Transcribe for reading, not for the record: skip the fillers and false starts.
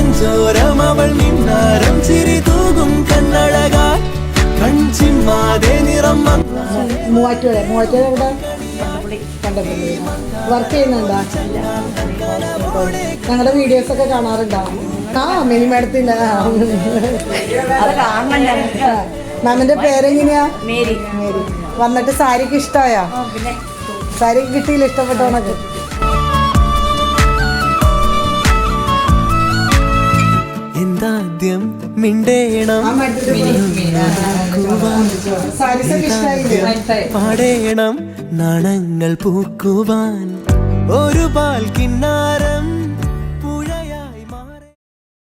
നെഞ്ചോരം അവൾ മിന്നാരം ചിരി തൂകും കണ്ണഴകാ കൺചിമ്മാതെ നിറം മൂവാറ്റുപുഴ എവിടെ വർക്ക് ചെയ്യുന്നുണ്ടോ? ഞങ്ങളുടെ വീഡിയോസ് ഒക്കെ കാണാറുണ്ടോ? മിനി മാഡത്തിന്റെ മാമിന്റെ പേരെങ്ങനെയാ? മേരി. വന്നിട്ട് സാരിക്ക് ഇഷ്ടമായോ? സാരി കിട്ടിയില്ല, ഇഷ്ടപ്പെട്ടോണക്ക്? എന്താദ്യം മിണ്ടേണം പാടേണം നാണങ്ങൾ പൂക്കുവാൻ ഒരു പാൽ കിന്നാരം